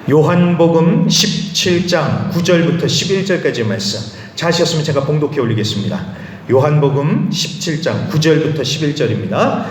요한복음 17장 9절부터 11절까지의 말씀 자시었으면 제가 봉독해 올리겠습니다. 요한복음 17장 9절부터 11절입니다.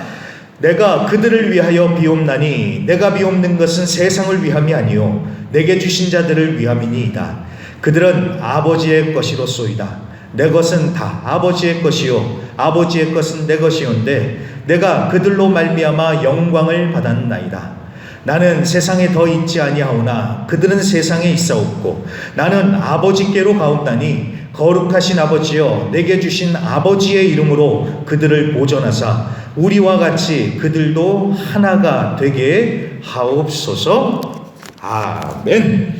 내가 그들을 위하여 비옵나니 내가 비옵는 것은 세상을 위함이 아니요 내게 주신 자들을 위함이니이다. 그들은 아버지의 것이로소이다. 내 것은 다 아버지의 것이요 아버지의 것은 내 것이온데 내가 그들로 말미암아 영광을 받았나이다. 나는 세상에 더 있지 아니하오나 그들은 세상에 있사옵고 나는 아버지께로 가옵나니 거룩하신 아버지여 내게 주신 아버지의 이름으로 그들을 보존하사 우리와 같이 그들도 하나가 되게 하옵소서. 아멘.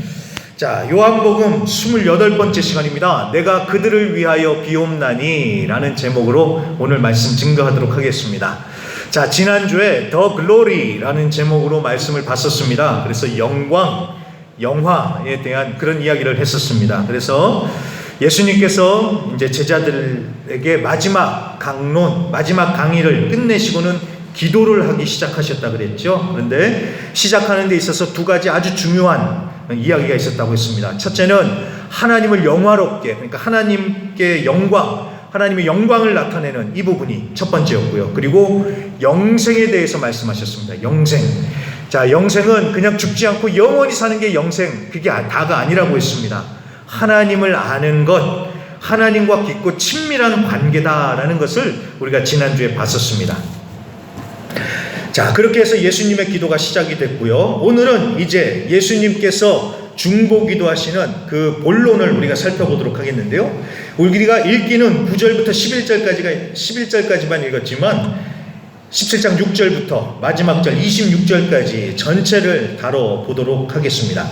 자, 요한복음 28번째 시간입니다. 내가 그들을 위하여 비옵나니 라는 제목으로 오늘 말씀 증거하도록 하겠습니다. 자, 지난주에 더 글로리라는 제목으로 말씀을 봤었습니다. 그래서 영광, 영화에 대한 그런 이야기를 했었습니다. 그래서 예수님께서 이제 제자들에게 마지막 강론, 마지막 강의를 끝내시고는 기도를 하기 시작하셨다 그랬죠. 그런데 시작하는 데 있어서 두 가지 아주 중요한 이야기가 있었다고 했습니다. 첫째는 하나님을 영화롭게, 그러니까 하나님께 영광, 하나님의 영광을 나타내는 이 부분이 첫 번째였고요. 그리고 영생에 대해서 말씀하셨습니다. 영생. 자, 영생은 그냥 죽지 않고 영원히 사는 게 영생, 그게 다가 아니라고 했습니다. 하나님을 아는 것, 하나님과 깊고 친밀한 관계다라는 것을 우리가 지난주에 봤었습니다. 자, 그렇게 해서 예수님의 기도가 시작이 됐고요. 오늘은 이제 예수님께서 중보기도 하시는 그 본론을 우리가 살펴보도록 하겠는데요. 우리가 읽기는 9절부터 11절까지만 읽었지만 17장 6절부터 마지막 절 26절까지 전체를 다뤄보도록 하겠습니다.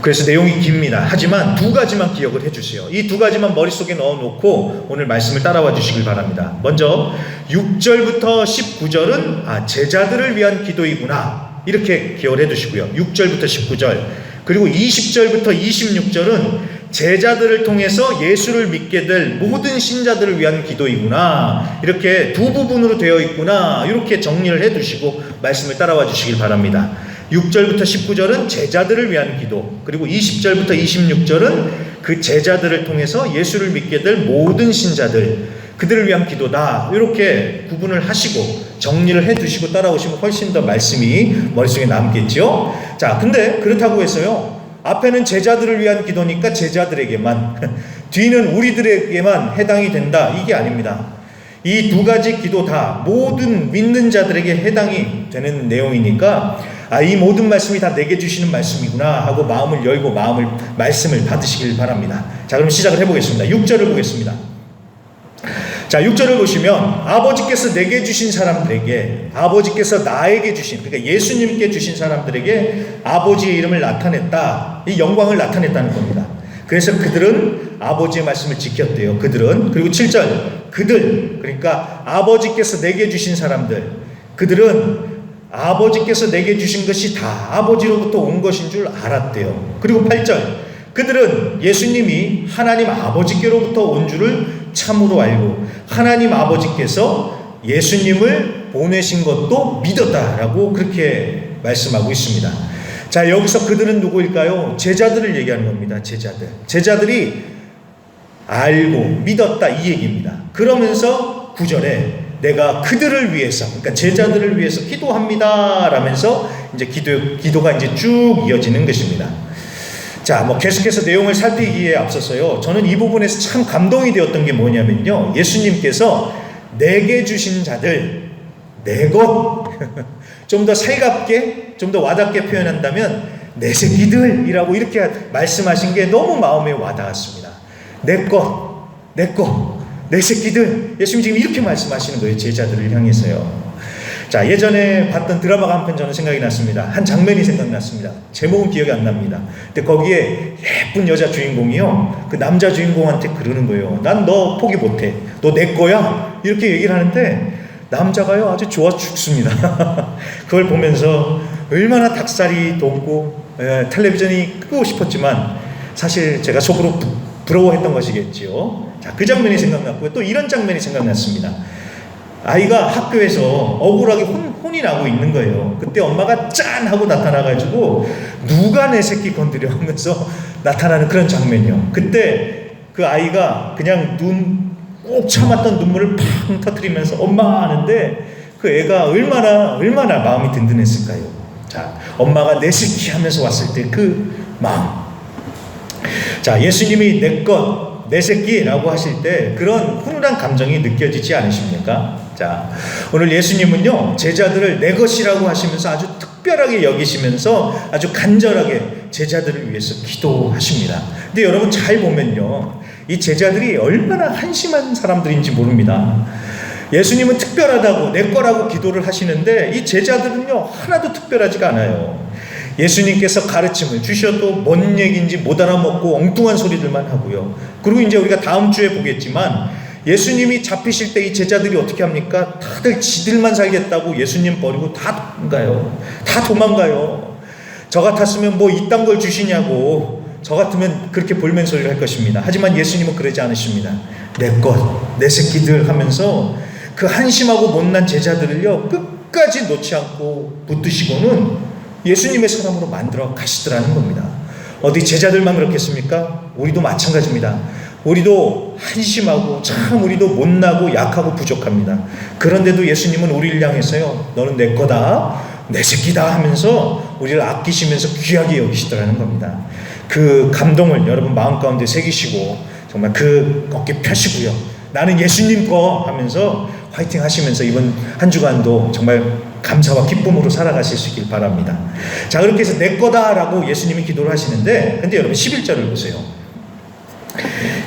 그래서 내용이 깁니다. 하지만 두 가지만 기억을 해주세요. 이 두 가지만 머릿속에 넣어놓고 오늘 말씀을 따라와 주시길 바랍니다. 먼저 6절부터 19절은 제자들을 위한 기도이구나, 이렇게 기억을 해두시고요. 6절부터 19절, 그리고 20절부터 26절은 제자들을 통해서 예수를 믿게 될 모든 신자들을 위한 기도이구나, 이렇게 두 부분으로 되어 있구나, 이렇게 정리를 해두시고 말씀을 따라와 주시길 바랍니다. 6절부터 19절은 제자들을 위한 기도, 그리고 20절부터 26절은 그 제자들을 통해서 예수를 믿게 될 모든 신자들, 그들을 위한 기도다, 이렇게 구분을 하시고 정리를 해두시고 따라오시면 훨씬 더 말씀이 머릿속에 남겠죠. 자, 근데 그렇다고 해서요, 앞에는 제자들을 위한 기도니까 제자들에게만, 뒤는 우리들에게만 해당이 된다, 이게 아닙니다. 이 두 가지 기도 다 모든 믿는 자들에게 해당이 되는 내용이니까 이 모든 말씀이 다 내게 주시는 말씀이구나 하고 마음을 열고 말씀을 받으시길 바랍니다. 자, 그럼 시작을 해보겠습니다. 6절을 보겠습니다. 자, 6절을 보시면 아버지께서 내게 주신 사람들에게, 아버지께서 나에게 주신, 그러니까 예수님께 주신 사람들에게 아버지의 이름을 나타냈다, 이 영광을 나타냈다는 겁니다. 그래서 그들은 아버지의 말씀을 지켰대요. 그들은. 그리고 7절, 그들, 그러니까 아버지께서 내게 주신 사람들, 그들은 아버지께서 내게 주신 것이 다 아버지로부터 온 것인 줄 알았대요. 그리고 8절, 그들은 예수님이 하나님 아버지께로부터 온 줄을 참으로 알고 하나님 아버지께서 예수님을 보내신 것도 믿었다라고 그렇게 말씀하고 있습니다. 자, 여기서 그들은 누구일까요? 제자들을 얘기하는 겁니다. 제자들이 알고 믿었다, 이 얘기입니다. 그러면서 9절에 내가 그들을 위해서, 그러니까 제자들을 위해서 기도합니다 라면서 이제 기도가 이제 쭉 이어지는 것입니다. 자, 계속해서 내용을 살피기에 앞서서요, 저는 이 부분에서 참 감동이 되었던 게 뭐냐면요, 예수님께서 내게 주신 자들, 내 것, 좀 더 살갑게, 좀 더 와닿게 표현한다면 내 새끼들이라고 이렇게 말씀하신 게 너무 마음에 와닿았습니다. 내 것, 내 새끼들, 예수님 지금 이렇게 말씀하시는 거예요, 제자들을 향해서요. 자, 예전에 봤던 드라마가 한 편 저는 생각이 났습니다. 한 장면이 생각났습니다. 제목은 기억이 안 납니다. 근데 거기에 예쁜 여자 주인공이요, 그 남자 주인공한테 그러는 거예요. 난 너 포기 못해. 너 내 거야. 이렇게 얘기를 하는데 남자가요 아주 좋아 죽습니다. 그걸 보면서 얼마나 닭살이 돋고 텔레비전이 끄고 싶었지만 사실 제가 속으로 부러워했던 것이겠지요. 자, 그 장면이 생각났고요. 또 이런 장면이 생각났습니다. 아이가 학교에서 억울하게 혼이 나고 있는 거예요. 그때 엄마가 짠 하고 나타나가지고 누가 내 새끼 건드려 하면서 나타나는 그런 장면이요. 그때 그 아이가 그냥 꼭 참았던 눈물을 팡 터뜨리면서 엄마 하는데 그 애가 얼마나 마음이 든든했을까요? 자, 엄마가 내 새끼 하면서 왔을 때 그 마음. 자, 예수님이 내 새끼라고 하실 때 그런 훈훈한 감정이 느껴지지 않으십니까? 자, 오늘 예수님은요, 제자들을 내 것이라고 하시면서 아주 특별하게 여기시면서 아주 간절하게 제자들을 위해서 기도하십니다. 근데 여러분 잘 보면요, 이 제자들이 얼마나 한심한 사람들인지 모릅니다. 예수님은 특별하다고 내 거라고 기도를 하시는데 이 제자들은요, 하나도 특별하지가 않아요. 예수님께서 가르침을 주셔도 뭔 얘기인지 못 알아먹고 엉뚱한 소리들만 하고요. 그리고 이제 우리가 다음 주에 보겠지만 예수님이 잡히실 때 이 제자들이 어떻게 합니까? 다들 지들만 살겠다고 예수님 버리고 다 도망가요. 저 같았으면 뭐 이딴 걸 주시냐고, 저 같으면 그렇게 볼멘 소리를 할 것입니다. 하지만 예수님은 그러지 않으십니다. 내 새끼들 하면서 그 한심하고 못난 제자들을요, 끝까지 놓지 않고 붙드시고는 예수님의 사람으로 만들어 가시더라는 겁니다. 어디 제자들만 그렇겠습니까? 우리도 마찬가지입니다. 우리도 한심하고 참 우리도 못나고 약하고 부족합니다. 그런데도 예수님은 우리를 향해서요, 너는 내 거다, 내 새끼다 하면서 우리를 아끼시면서 귀하게 여기시더라는 겁니다. 그 감동을 여러분 마음 가운데 새기시고 정말 그 어깨 펴시고요, 나는 예수님 거 하면서 화이팅 하시면서 이번 한 주간도 정말 감사와 기쁨으로 살아가실 수 있길 바랍니다. 자, 그렇게 해서 내 거다라고 예수님이 기도를 하시는데, 근데 여러분 11절을 보세요.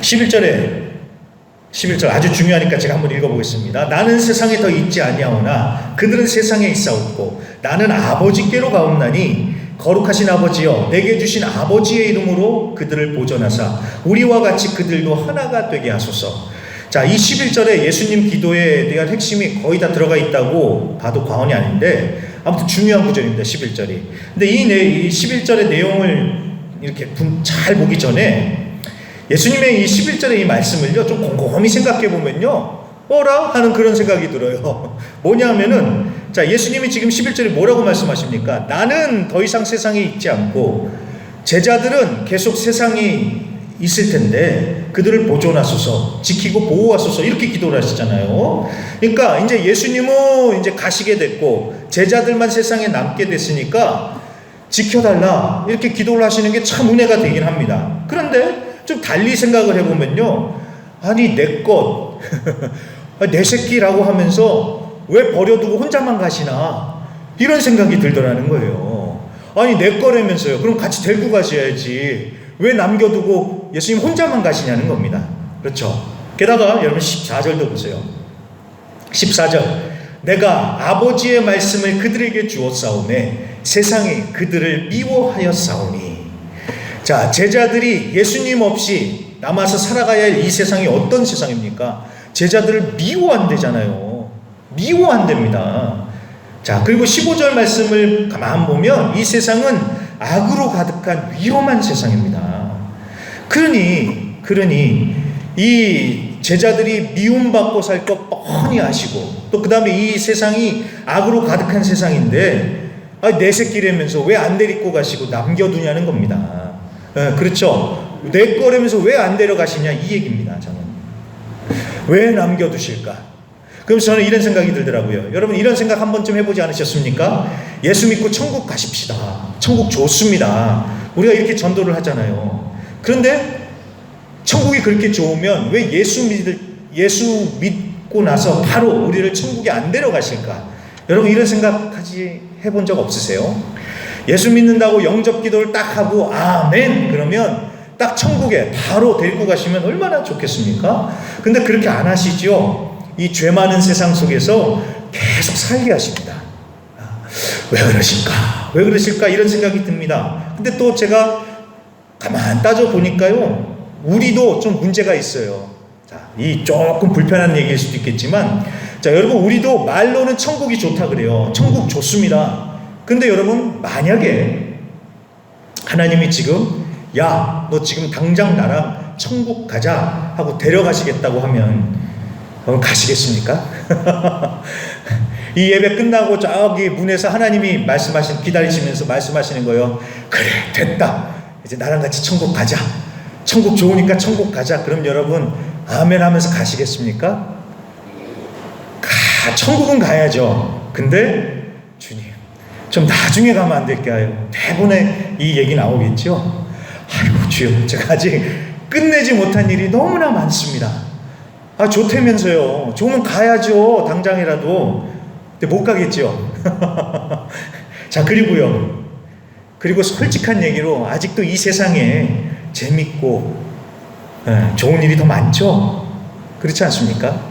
11절 아주 중요하니까 제가 한번 읽어보겠습니다. 나는 세상에 더 있지 아니하오나 그들은 세상에 있사옵고 나는 아버지께로 가옵나니 거룩하신 아버지여, 내게 주신 아버지의 이름으로 그들을 보존하사 우리와 같이 그들도 하나가 되게 하소서. 자, 이 11절에 예수님 기도에 대한 핵심이 거의 다 들어가 있다고 봐도 과언이 아닌데 아무튼 중요한 구절입니다. 11절이. 근데 이 11절의 내용을 이렇게 잘 보기 전에 예수님의 이 11절의 이 말씀을요, 좀 곰곰이 생각해 보면요, 어라? 하는 그런 생각이 들어요. 뭐냐면은, 자, 예수님이 지금 11절에 뭐라고 말씀하십니까? 나는 더 이상 세상에 있지 않고 제자들은 계속 세상이 있을 텐데 그들을 보존하소서, 지키고 보호하소서, 이렇게 기도를 하시잖아요. 그러니까 이제 예수님은 이제 가시게 됐고 제자들만 세상에 남게 됐으니까 지켜달라, 이렇게 기도를 하시는 게 참 은혜가 되긴 합니다. 그런데 좀 달리 생각을 해보면요, 아니 내 것, 내 새끼라고 하면서 왜 버려두고 혼자만 가시나, 이런 생각이 들더라는 거예요. 아니 내 거라면서요, 그럼 같이 데리고 가셔야지 왜 남겨두고 예수님 혼자만 가시냐는 겁니다. 그렇죠? 게다가 여러분 14절도 보세요. 14절, 내가 아버지의 말씀을 그들에게 주었사오매 세상이 그들을 미워하였사오니. 자, 제자들이 예수님 없이 남아서 살아가야 할 이 세상이 어떤 세상입니까? 제자들을 미워한대잖아요. 미워한답니다. 자, 그리고 15절 말씀을 가만 보면 이 세상은 악으로 가득한 위험한 세상입니다. 그러니 이 제자들이 미움받고 살 것 뻔히 아시고, 또 그 다음에 이 세상이 악으로 가득한 세상인데 내 새끼라면서 왜 안 데리고 가시고 남겨두냐는 겁니다. 그렇죠? 내 거라면서 왜 안 데려가시냐, 이 얘기입니다. 저는 왜 남겨두실까? 그럼 저는 이런 생각이 들더라고요. 여러분 이런 생각 한 번쯤 해보지 않으셨습니까? 예수 믿고 천국 가십시다. 천국 좋습니다. 우리가 이렇게 전도를 하잖아요. 그런데 천국이 그렇게 좋으면 왜 예수 믿고 나서 바로 우리를 천국에 안 데려가실까? 여러분 이런 생각까지 해본 적 없으세요? 예수 믿는다고 영접 기도를 딱 하고 아멘 그러면 딱 천국에 바로 데리고 가시면 얼마나 좋겠습니까? 근데 그렇게 안 하시죠? 이 죄 많은 세상 속에서 계속 살게 하십니다. 왜 그러실까? 이런 생각이 듭니다. 근데 또 제가 가만 따져 보니까요, 우리도 좀 문제가 있어요. 자, 이 조금 불편한 얘기일 수도 있겠지만, 자, 여러분 우리도 말로는 천국이 좋다 그래요. 천국 좋습니다. 근데 여러분 만약에 하나님이 지금 야, 너 지금 당장 나랑 천국 가자 하고 데려가시겠다고 하면 가시겠습니까? 이 예배 끝나고 저기 문에서 하나님이 기다리시면서 말씀하시는 거예요. 그래, 됐다. 이제 나랑 같이 천국 가자. 천국 좋으니까 천국 가자. 그럼 여러분 아멘 하면서 가시겠습니까? 천국은 가야죠. 근데 주님, 좀 나중에 가면 안 될까요? 대본에 이 얘기 나오겠죠. 아이고 주여, 제가 아직 끝내지 못한 일이 너무나 많습니다. 좋다면서요. 좋으면 가야죠. 당장이라도. 근데 못 가겠죠. 자, 그리고 솔직한 얘기로 아직도 이 세상에 재밌고 좋은 일이 더 많죠. 그렇지 않습니까?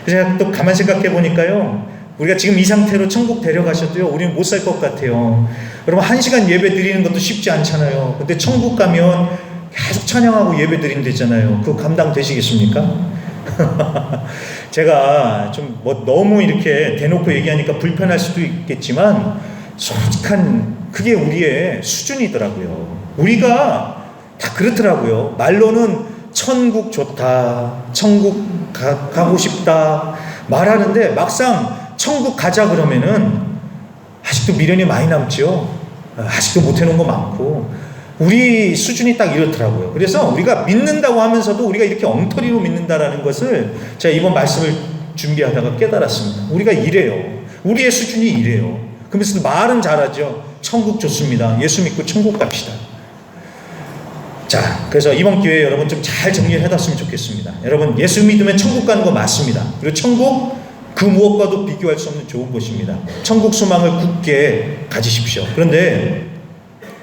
제가 또 가만 생각해 보니까요, 우리가 지금 이 상태로 천국 데려가셔도요, 우리는 못 살 것 같아요. 여러분, 1시간 예배 드리는 것도 쉽지 않잖아요. 근데 천국 가면 계속 찬양하고 예배 드리면 되잖아요. 그거 감당 되시겠습니까? 제가 좀 너무 이렇게 대놓고 얘기하니까 불편할 수도 있겠지만, 솔직한 그게 우리의 수준이더라고요. 우리가 다 그렇더라고요. 말로는 천국 좋다, 천국 가고 싶다 말하는데, 막상 천국 가자 그러면은 아직도 미련이 많이 남죠. 아직도 못 해놓은 거 많고. 우리 수준이 딱 이렇더라고요. 그래서 우리가 믿는다고 하면서도 우리가 이렇게 엉터리로 믿는다라는 것을 제가 이번 말씀을 준비하다가 깨달았습니다. 우리가 이래요. 우리의 수준이 이래요. 그러면서 말은 잘하죠. 천국 좋습니다. 예수 믿고 천국 갑시다. 자, 그래서 이번 기회에 여러분 좀 잘 정리를 해놨으면 좋겠습니다. 여러분, 예수 믿으면 천국 가는 거 맞습니다. 그리고 천국 그 무엇과도 비교할 수 없는 좋은 곳입니다. 천국 소망을 굳게 가지십시오. 그런데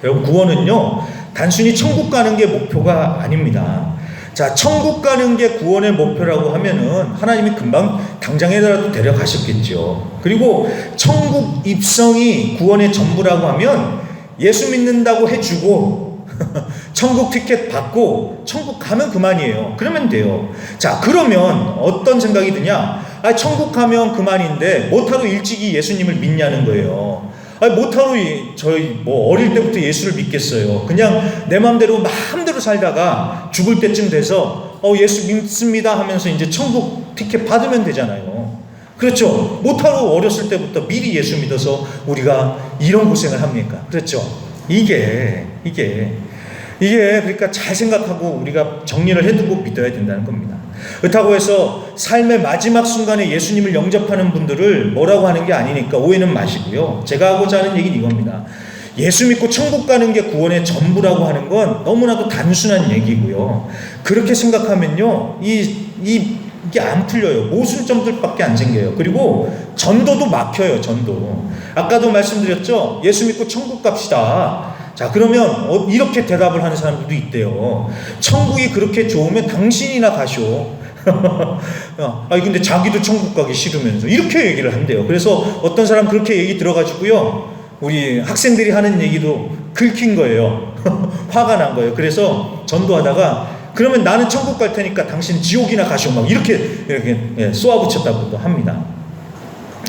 여러분, 구원은요, 단순히 천국 가는 게 목표가 아닙니다. 자, 천국 가는 게 구원의 목표라고 하면은 하나님이 금방 당장에라도 데려가셨겠죠. 그리고 천국 입성이 구원의 전부라고 하면 예수 믿는다고 해주고 천국 티켓 받고 천국 가면 그만이에요. 그러면 돼요. 자, 그러면 어떤 생각이 드냐? 천국 가면 그만인데 뭐하러 일찍이 예수님을 믿냐는 거예요. 뭐하러 저희 어릴 때부터 예수를 믿겠어요. 그냥 내 마음대로 살다가 죽을 때쯤 돼서 예수 믿습니다 하면서 이제 천국 티켓 받으면 되잖아요. 그렇죠? 뭐하러 어렸을 때부터 미리 예수 믿어서 우리가 이런 고생을 합니까? 그렇죠? 이게 그러니까 잘 생각하고 우리가 정리를 해두고 믿어야 된다는 겁니다. 그렇다고 해서 삶의 마지막 순간에 예수님을 영접하는 분들을 뭐라고 하는 게 아니니까 오해는 마시고요. 제가 하고자 하는 얘기는 이겁니다. 예수 믿고 천국 가는 게 구원의 전부라고 하는 건 너무나도 단순한 얘기고요. 그렇게 생각하면요, 이게 안 풀려요. 모순점들밖에 안 생겨요. 그리고 전도도 막혀요. 전도. 아까도 말씀드렸죠. 예수 믿고 천국 갑시다. 자, 그러면 이렇게 대답을 하는 사람들도 있대요. 천국이 그렇게 좋으면 당신이나 가쇼. 근데 자기도 천국 가기 싫으면서 이렇게 얘기를 한대요. 그래서 어떤 사람 그렇게 얘기 들어가지고요, 우리 학생들이 하는 얘기도 긁힌 거예요. 화가 난 거예요. 그래서 전도하다가 그러면 나는 천국 갈 테니까 당신 지옥이나 가쇼, 막 이렇게 쏘아붙였다고도 합니다.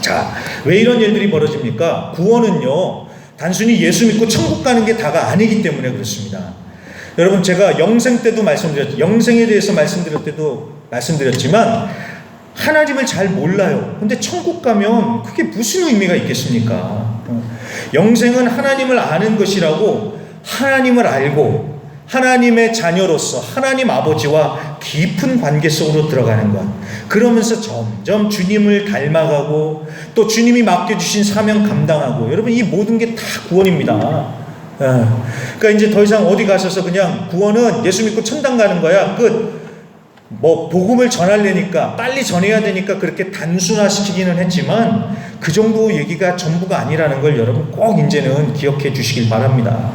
자, 왜 이런 일들이 벌어집니까? 구원은요, 단순히 예수 믿고 천국 가는 게 다가 아니기 때문에 그렇습니다. 여러분, 제가 영생 때도 영생에 대해서 말씀드렸지만 하나님을 잘 몰라요. 근데 천국 가면 그게 무슨 의미가 있겠습니까? 영생은 하나님을 아는 것이라고, 하나님을 알고 하나님의 자녀로서 하나님 아버지와 깊은 관계 속으로 들어가는 것. 그러면서 점점 주님을 닮아가고 또 주님이 맡겨주신 사명 감당하고, 여러분, 이 모든 게 다 구원입니다. 그러니까 이제 더 이상 어디 가셔서 그냥 구원은 예수 믿고 천당 가는 거야, 끝. 복음을 전하려니까 빨리 전해야 되니까 그렇게 단순화시키기는 했지만 그 정도 얘기가 전부가 아니라는 걸 여러분 꼭 이제는 기억해 주시길 바랍니다.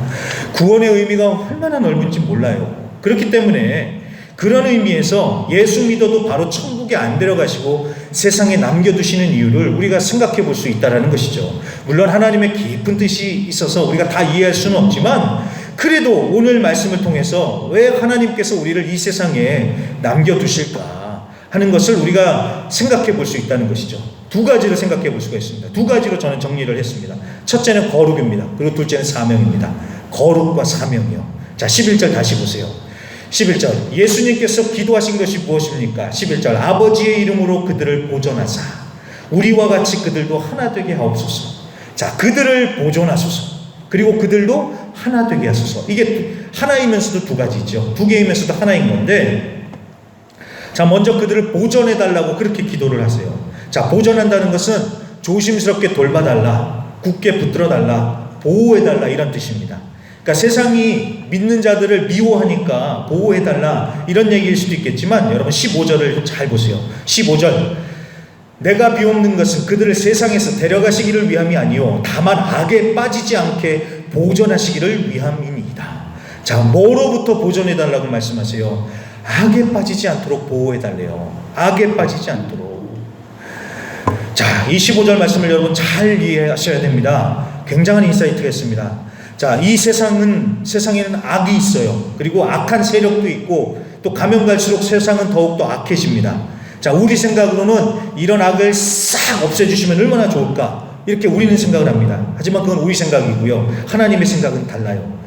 구원의 의미가 얼마나 넓은지 몰라요. 그렇기 때문에 그런 의미에서 예수 믿어도 바로 천국에 안 데려가시고 세상에 남겨두시는 이유를 우리가 생각해 볼 수 있다는 것이죠. 물론 하나님의 깊은 뜻이 있어서 우리가 다 이해할 수는 없지만, 그래도 오늘 말씀을 통해서 왜 하나님께서 우리를 이 세상에 남겨두실까 하는 것을 우리가 생각해 볼 수 있다는 것이죠. 두 가지를 생각해 볼 수가 있습니다. 두 가지로 저는 정리를 했습니다. 첫째는 거룩입니다. 그리고 둘째는 사명입니다. 거룩과 사명이요. 자, 11절 다시 보세요. 11절, 예수님께서 기도하신 것이 무엇입니까? 11절, 아버지의 이름으로 그들을 보존하사. 우리와 같이 그들도 하나 되게 하옵소서. 자, 그들을 보존하소서. 그리고 그들도 하나 되게 하소서. 이게 하나이면서도 두 가지죠. 두 개이면서도 하나인 건데, 자, 먼저 그들을 보존해달라고 그렇게 기도를 하세요. 자, 보존한다는 것은 조심스럽게 돌봐달라, 굳게 붙들어달라, 보호해달라, 이런 뜻입니다. 그러니까 세상이 믿는 자들을 미워하니까 보호해달라, 이런 얘기일 수도 있겠지만, 여러분 15절을 잘 보세요. 15절. 내가 비옵는 것은 그들을 세상에서 데려가시기를 위함이 아니요 다만 악에 빠지지 않게 보존하시기를 위함이니이다. 자, 뭐로부터 보존해달라고 말씀하세요? 악에 빠지지 않도록 보호해달래요. 악에 빠지지 않도록. 자, 이 15절 말씀을 여러분 잘 이해하셔야 됩니다. 굉장한 인사이트가 있습니다. 자, 이 세상에는 악이 있어요. 그리고 악한 세력도 있고, 또 가면 갈수록 세상은 더욱더 악해집니다. 자, 우리 생각으로는 이런 악을 싹 없애주시면 얼마나 좋을까, 이렇게 우리는 생각을 합니다. 하지만 그건 우리 생각이고요. 하나님의 생각은 달라요.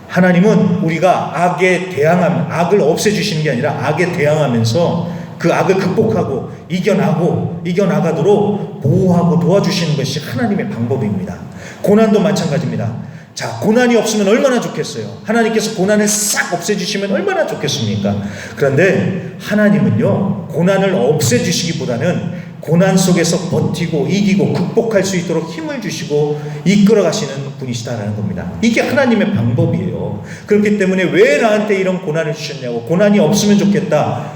하나님은 우리가 악을 없애주시는 게 아니라 악에 대항하면서 그 악을 극복하고 이겨나가도록 보호하고 도와주시는 것이 하나님의 방법입니다. 고난도 마찬가지입니다. 자, 고난이 없으면 얼마나 좋겠어요. 하나님께서 고난을 싹 없애주시면 얼마나 좋겠습니까? 그런데 하나님은요, 고난을 없애주시기보다는 고난 속에서 버티고 이기고 극복할 수 있도록 힘을 주시고 이끌어 가시는 분이시다라는 겁니다. 이게 하나님의 방법이에요. 그렇기 때문에 왜 나한테 이런 고난을 주셨냐고, 고난이 없으면 좋겠다,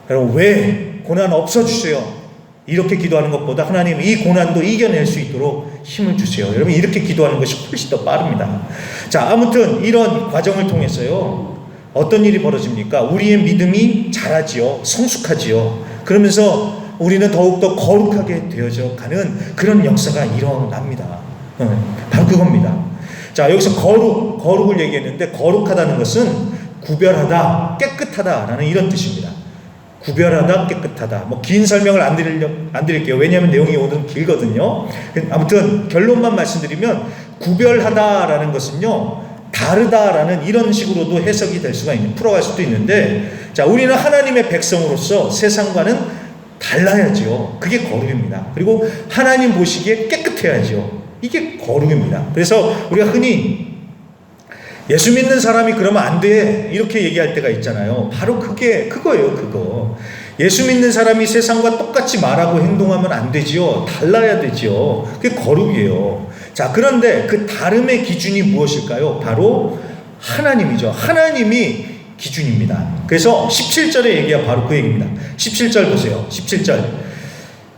여러분 왜 고난 없어주세요, 이렇게 기도하는 것보다 하나님 이 고난도 이겨낼 수 있도록 힘을 주세요, 여러분 이렇게 기도하는 것이 훨씬 더 빠릅니다. 자, 아무튼 이런 과정을 통해서요, 어떤 일이 벌어집니까? 우리의 믿음이 자라지요, 성숙하지요. 그러면서 우리는 더욱더 거룩하게 되어져 가는 그런 역사가 일어납니다. 바로 그겁니다. 자, 여기서 거룩을 얘기했는데, 거룩하다는 것은 구별하다, 깨끗하다라는 이런 뜻입니다. 구별하다, 깨끗하다. 뭐 긴 설명을 안 드릴게요. 왜냐하면 내용이 오늘은 길거든요. 아무튼 결론만 말씀드리면, 구별하다라는 것은요, 다르다라는 이런 식으로도 해석이 될 수가 풀어갈 수도 있는데, 자, 우리는 하나님의 백성으로서 세상과는 달라야죠. 그게 거룩입니다. 그리고 하나님 보시기에 깨끗해야죠. 이게 거룩입니다. 그래서 우리가 흔히 예수 믿는 사람이 그러면 안 돼, 이렇게 얘기할 때가 있잖아요. 바로 그거예요. 그거. 예수 믿는 사람이 세상과 똑같이 말하고 행동하면 안 되지요. 달라야 되지요. 그게 거룩이에요. 자, 그런데 그 다름의 기준이 무엇일까요? 바로 하나님이죠. 하나님이 기준입니다. 그래서 17절의 얘기가 바로 그 얘기입니다. 17절 보세요. 17절.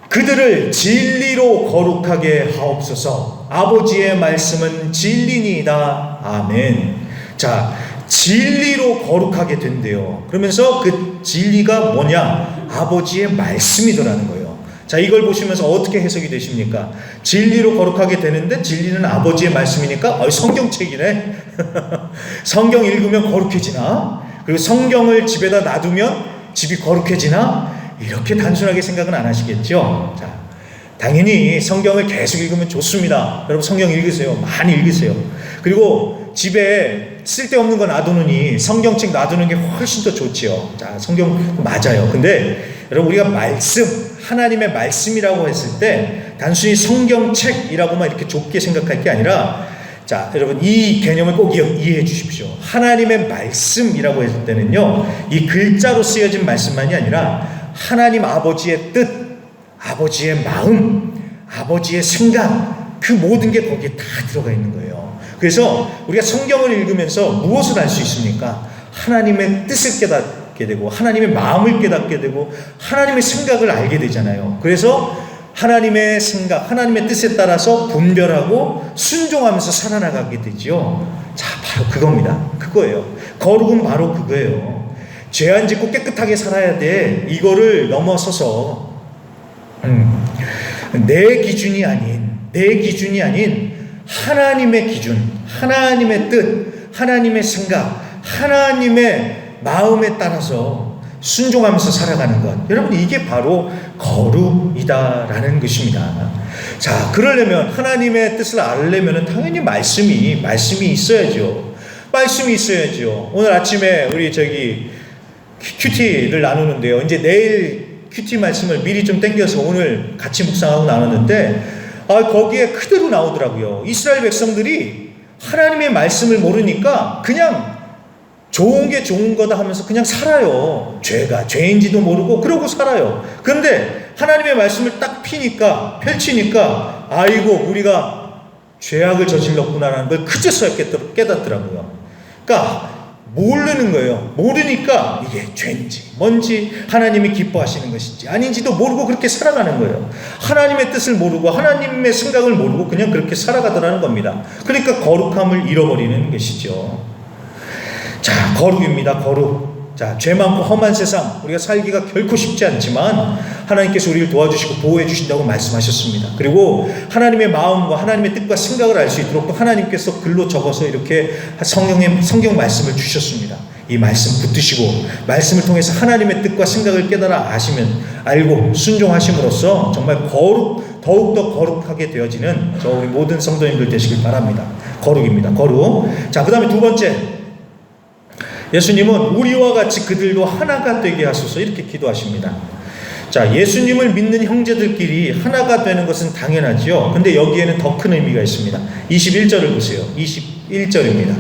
그들을 진리로 거룩하게 하옵소서. 아버지의 말씀은 진리니이다. 아멘. 자, 진리로 거룩하게 된대요. 그러면서 그 진리가 뭐냐? 아버지의 말씀이더라는 거예요. 자, 이걸 보시면서 어떻게 해석이 되십니까? 진리로 거룩하게 되는데 진리는 아버지의 말씀이니까 성경책이네. 성경 읽으면 거룩해지나? 그리고 성경을 집에다 놔두면 집이 거룩해지나? 이렇게 단순하게 생각은 안 하시겠죠? 자, 당연히 성경을 계속 읽으면 좋습니다. 여러분 성경 읽으세요. 많이 읽으세요. 그리고 집에 쓸데없는 거 놔두느니 성경책 놔두는 게 훨씬 더 좋지요. 자, 성경 맞아요. 근데 여러분 우리가 하나님의 말씀이라고 했을 때 단순히 성경책이라고만 이렇게 좁게 생각할 게 아니라, 자, 여러분 이 개념을 꼭 이해해 주십시오. 하나님의 말씀이라고 했을 때는요, 이 글자로 쓰여진 말씀만이 아니라 하나님 아버지의 뜻, 아버지의 마음, 아버지의 생각, 그 모든 게 거기에 다 들어가 있는 거예요. 그래서 우리가 성경을 읽으면서 무엇을 알 수 있습니까? 하나님의 뜻을 깨닫게 되고 하나님의 마음을 깨닫게 되고 하나님의 생각을 알게 되잖아요. 그래서 하나님의 생각, 하나님의 뜻에 따라서 분별하고 순종하면서 살아나가게 되지요. 자, 바로 그겁니다. 그거예요. 거룩은 바로 그거예요. 죄 안 짓고 깨끗하게 살아야 돼. 이거를 넘어서서 내 기준이 아닌 하나님의 기준, 하나님의 뜻, 하나님의 생각, 하나님의 마음에 따라서 순종하면서 살아가는 것, 여러분 이게 바로 거룩이다라는 것입니다. 자, 그러려면 하나님의 뜻을 알려면 당연히 말씀이 있어야죠. 말씀이 있어야죠. 오늘 아침에 우리 큐티를 나누는데요. 이제 내일 큐티 말씀을 미리 좀 땡겨서 오늘 같이 묵상하고 나눴는데 거기에 그대로 나오더라고요. 이스라엘 백성들이 하나님의 말씀을 모르니까 그냥 좋은 게 좋은 거다 하면서 그냥 살아요. 죄가 죄인지도 모르고 그러고 살아요. 그런데 하나님의 말씀을 딱 펼치니까 아이고 우리가 죄악을 저질렀구나라는 걸 그제서야 깨닫더라고요. 그러니까 모르는 거예요. 모르니까 이게 죄인지 뭔지 하나님이 기뻐하시는 것인지 아닌지도 모르고 그렇게 살아가는 거예요. 하나님의 뜻을 모르고 하나님의 생각을 모르고 그냥 그렇게 살아가더라는 겁니다. 그러니까 거룩함을 잃어버리는 것이죠. 자, 거룩입니다. 거룩. 자, 죄 많고 험한 세상 우리가 살기가 결코 쉽지 않지만 하나님께서 우리를 도와주시고 보호해 주신다고 말씀하셨습니다. 그리고 하나님의 마음과 하나님의 뜻과 생각을 알 수 있도록 또 하나님께서 글로 적어서 이렇게 성경 말씀을 주셨습니다. 이 말씀 붙드시고 말씀을 통해서 하나님의 뜻과 생각을 깨달아 알고 순종하심으로써 정말 더욱더 거룩하게 되어지는 우리 모든 성도님들 되시길 바랍니다. 거룩입니다. 거룩. 자, 그 다음에 두 번째, 예수님은 우리와 같이 그들도 하나가 되게 하소서 이렇게 기도하십니다. 자, 예수님을 믿는 형제들끼리 하나가 되는 것은 당연하지요. 근데 여기에는 더 큰 의미가 있습니다. 21절을 보세요. 21절입니다.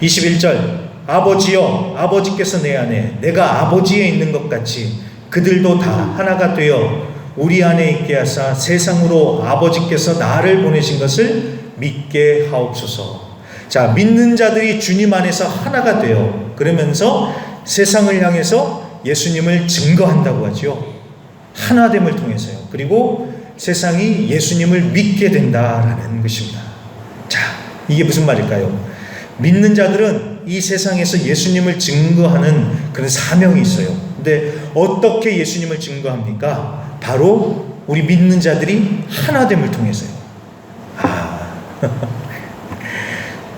21절. 아버지여, 아버지께서 내 안에 내가 아버지에 있는 것 같이 그들도 다 하나가 되어 우리 안에 있게 하사 세상으로 아버지께서 나를 보내신 것을 믿게 하옵소서. 자, 믿는 자들이 주님 안에서 하나가 되어 그러면서 세상을 향해서 예수님을 증거한다고 하죠. 하나됨을 통해서요. 그리고 세상이 예수님을 믿게 된다라는 것입니다. 자, 이게 무슨 말일까요? 믿는 자들은 이 세상에서 예수님을 증거하는 그런 사명이 있어요. 근데 어떻게 예수님을 증거합니까? 바로 우리 믿는 자들이 하나됨을 통해서요.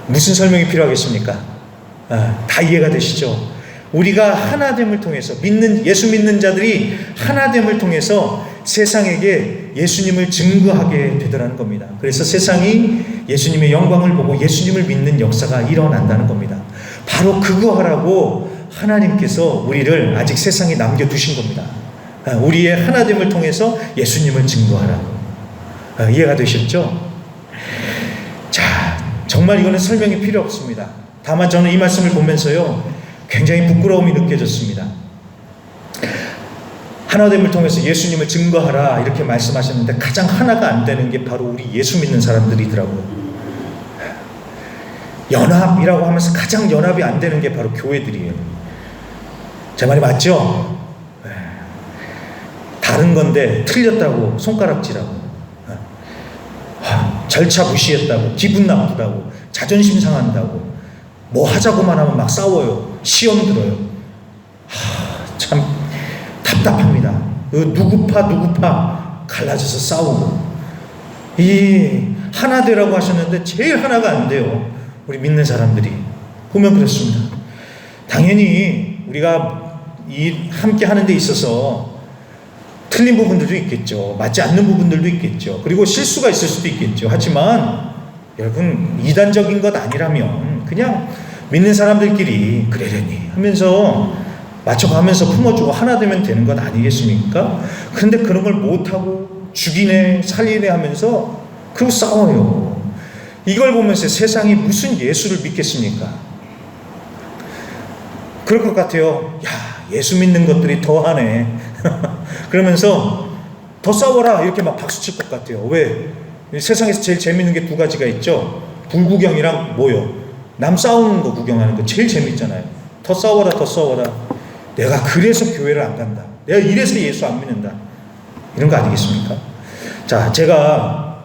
무슨 설명이 필요하겠습니까? 다 이해가 되시죠? 우리가 하나됨을 통해서 예수 믿는 자들이 하나됨을 통해서 세상에게 예수님을 증거하게 되더라는 겁니다. 그래서 세상이 예수님의 영광을 보고 예수님을 믿는 역사가 일어난다는 겁니다. 바로 그거 하라고 하나님께서 우리를 아직 세상에 남겨두신 겁니다. 우리의 하나됨을 통해서 예수님을 증거하라고. 이해가 되셨죠? 정말 이거는 설명이 필요 없습니다. 다만 저는 이 말씀을 보면서요 굉장히 부끄러움이 느껴졌습니다. 하나됨을 통해서 예수님을 증거하라 이렇게 말씀하셨는데 가장 하나가 안 되는 게 바로 우리 예수 믿는 사람들이더라고요. 연합이라고 하면서 가장 연합이 안 되는 게 바로 교회들이에요. 제 말이 맞죠? 다른 건데 틀렸다고 손가락질하고 절차 무시했다고 기분 나쁘다고 자존심 상한다고 뭐 하자고만 하면 막 싸워요. 시험 들어요. 참 답답합니다. 누구파 갈라져서 싸우고 이 하나 되라고 하셨는데 제일 하나가 안 돼요. 우리 믿는 사람들이 보면 그렇습니다. 당연히 우리가 함께 하는 데 있어서 틀린 부분들도 있겠죠. 맞지 않는 부분들도 있겠죠. 그리고 실수가 있을 수도 있겠죠. 하지만 여러분 이단적인 것 아니라면 그냥 믿는 사람들끼리 그러려니 하면서 맞춰가면서 품어주고 하나 되면 되는 것 아니겠습니까? 그런데 그런 걸 못하고 죽이네 살리네 하면서 그리고 싸워요. 이걸 보면서 세상이 무슨 예수를 믿겠습니까? 그럴 것 같아요. 야, 예수 믿는 것들이 더하네. 그러면서 더 싸워라 이렇게 막 박수 칠 것 같아요. 왜? 세상에서 제일 재밌는 게 두 가지가 있죠. 불구경이랑 뭐요? 남 싸우는 거 구경하는 거 제일 재밌잖아요. 더 싸워라 더 싸워라. 내가 그래서 교회를 안 간다. 내가 이래서 예수 안 믿는다. 이런 거 아니겠습니까? 자, 제가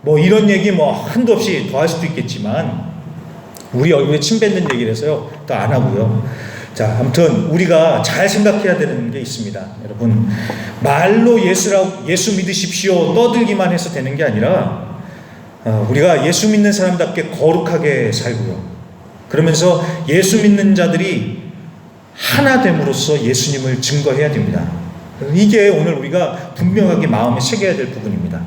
뭐 이런 얘기 뭐 한도 없이 더 할 수도 있겠지만 우리 얼굴에 침 뱉는 얘기를 해서요 더 안 하고요. 자, 아무튼 우리가 잘 생각해야 되는 게 있습니다. 여러분, 말로 예수 믿으십시오 떠들기만 해서 되는 게 아니라 우리가 예수 믿는 사람답게 거룩하게 살고요. 그러면서 예수 믿는 자들이 하나됨으로써 예수님을 증거해야 됩니다. 이게 오늘 우리가 분명하게 마음에 새겨야 될 부분입니다.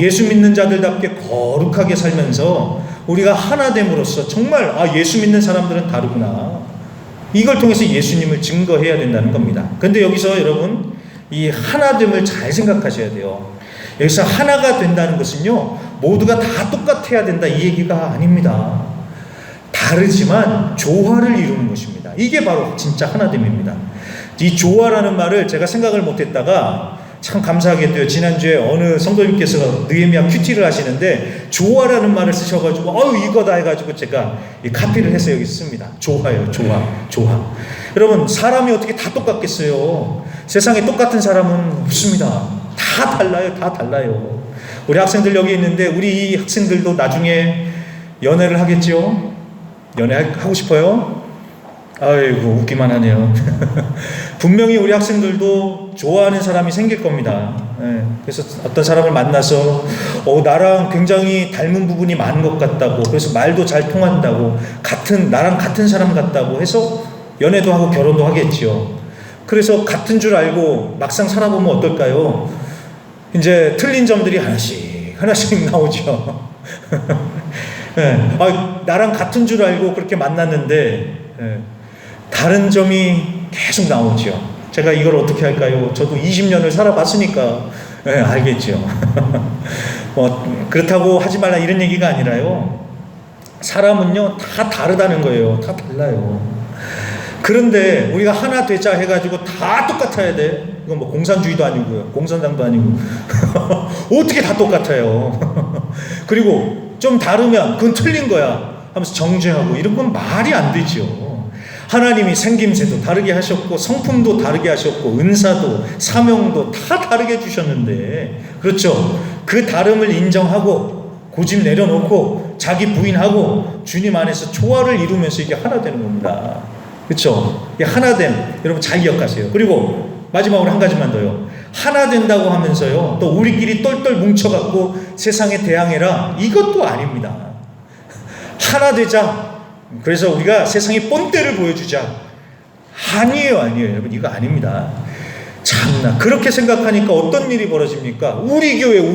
예수 믿는 자들답게 거룩하게 살면서 우리가 하나됨으로써 정말 예수 믿는 사람들은 다르구나. 이걸 통해서 예수님을 증거해야 된다는 겁니다. 그런데 여기서 여러분 이 하나됨을 잘 생각하셔야 돼요. 여기서 하나가 된다는 것은요, 모두가 다 똑같아야 된다 이 얘기가 아닙니다. 다르지만 조화를 이루는 것입니다. 이게 바로 진짜 하나됨입니다. 이 조화라는 말을 제가 생각을 못했다가 참 감사하게도요, 지난주에 어느 성도님께서 느헤미야 큐티를 하시는데 조화라는 말을 쓰셔가지고 이거다 해가지고 제가 카피를 해서 여기 씁니다. 조화요, 조화. 여러분, 사람이 어떻게 다 똑같겠어요? 세상에 똑같은 사람은 없습니다. 다 달라요. 우리 학생들 여기 있는데 우리 이 학생들도 나중에 연애를 하겠죠? 연애하고 싶어요? 아이고, 웃기만 하네요. 분명히 우리 학생들도 좋아하는 사람이 생길 겁니다. 그래서 어떤 사람을 만나서 나랑 굉장히 닮은 부분이 많은 것 같다고, 그래서 말도 잘 통한다고, 나랑 같은 사람 같다고 해서 연애도 하고 결혼도 하겠지요. 그래서 같은 줄 알고 막상 살아보면 어떨까요? 이제 틀린 점들이 하나씩 나오죠. 나랑 같은 줄 알고 그렇게 만났는데 다른 점이 계속 나오죠. 제가 이걸 어떻게 할까요? 저도 20년을 살아봤으니까 알겠죠. 그렇다고 하지 말라 이런 얘기가 아니라요, 사람은요 다 다르다는 거예요. 다 달라요. 그런데 우리가 하나 되자 해가지고 다 똑같아야 돼? 이건 뭐 공산주의도 아니고요, 공산당도 아니고 어떻게 다 똑같아요? 그리고 좀 다르면 그건 틀린 거야 하면서 정죄하고 이런 건 말이 안 되죠. 하나님이 생김새도 다르게 하셨고 성품도 다르게 하셨고 은사도 사명도 다 다르게 주셨는데, 그렇죠? 그 다름을 인정하고 고집 내려놓고 자기 부인하고 주님 안에서 조화를 이루면서 이게 하나 되는 겁니다. 그렇죠? 이 하나됨 여러분 잘 기억하세요. 그리고 마지막으로 한 가지만 더요. 하나 된다고 하면서요 또 우리끼리 똘똘 뭉쳐갖고 세상에 대항해라, 이것도 아닙니다. 하나 되자, 그래서 우리가 세상에 본때를 보여주자, 아니에요 여러분, 이거 아닙니다. 참나, 그렇게 생각하니까 어떤 일이 벌어집니까? 우리 교회예요.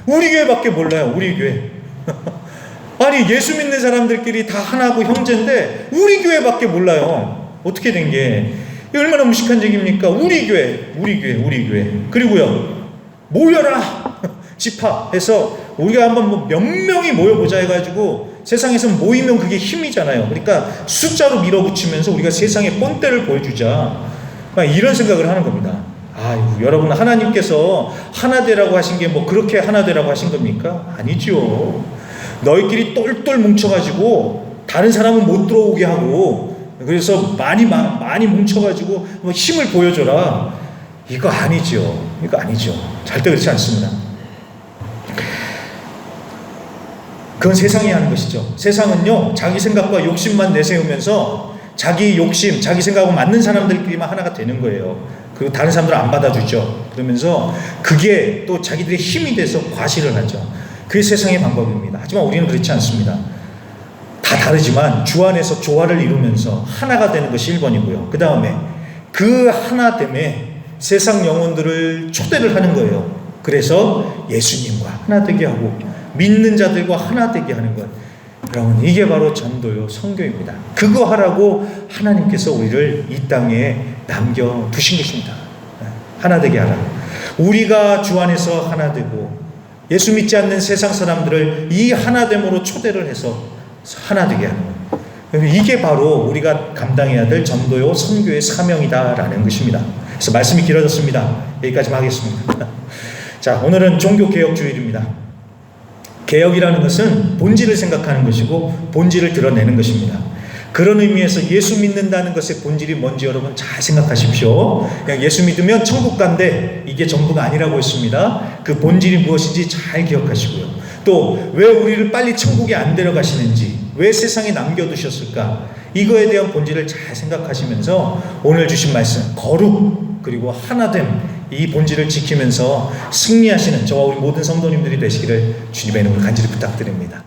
우리 교회밖에 몰라요. 우리 교회. 아니, 예수 믿는 사람들끼리 다 하나고 형제인데 우리 교회밖에 몰라요. 어떻게 된 게 얼마나 무식한 얘기입니까? 우리 교회. 그리고요, 모여라 집합해서 우리가 한번 몇 명이 모여보자 해가지고 세상에서 모이면 그게 힘이잖아요. 그러니까 숫자로 밀어붙이면서 우리가 세상에 본때를 보여주자, 이런 생각을 하는 겁니다. 여러분, 하나님께서 하나 되라고 하신 게 뭐 그렇게 하나 되라고 하신 겁니까? 아니죠. 너희끼리 똘똘 뭉쳐가지고 다른 사람은 못 들어오게 하고, 그래서 많이 뭉쳐가지고 뭐 힘을 보여줘라, 이거 아니죠. 절대 그렇지 않습니다. 그건 세상이 하는 것이죠. 세상은요 자기 생각과 욕심만 내세우면서 자기 욕심, 자기 생각하고 맞는 사람들끼리만 하나가 되는 거예요. 그리고 다른 사람들은 안 받아주죠. 그러면서 그게 또 자기들의 힘이 돼서 과시를 하죠. 그게 세상의 방법입니다. 하지만 우리는 그렇지 않습니다. 다 다르지만 주 안에서 조화를 이루면서 하나가 되는 것이 1번이고요. 그 다음에 그 하나됨에 세상 영혼들을 초대를 하는 거예요. 그래서 예수님과 하나 되게 하고 믿는 자들과 하나 되게 하는 것, 여러분, 이게 바로 전도요, 선교입니다. 그거 하라고 하나님께서 우리를 이 땅에 남겨두신 것입니다. 하나 되게 하라. 우리가 주 안에서 하나 되고 예수 믿지 않는 세상 사람들을 이 하나됨으로 초대를 해서 하나 되게 하는 것, 이게 바로 우리가 감당해야 될 전도요, 선교의 사명이다라는 것입니다. 그래서 말씀이 길어졌습니다. 여기까지만 하겠습니다. 자, 오늘은 종교개혁주일입니다. 개혁이라는 것은 본질을 생각하는 것이고 본질을 드러내는 것입니다. 그런 의미에서 예수 믿는다는 것의 본질이 뭔지 여러분 잘 생각하십시오. 그냥 예수 믿으면 천국 간대, 이게 전부가 아니라고 했습니다. 그 본질이 무엇인지 잘 기억하시고요. 또 왜 우리를 빨리 천국에 안 데려가시는지, 왜 세상에 남겨두셨을까, 이거에 대한 본질을 잘 생각하시면서 오늘 주신 말씀, 거룩 그리고 하나됨, 이 본질을 지키면서 승리하시는 저와 우리 모든 성도님들이 되시기를 주님의 이름으로 간절히 부탁드립니다.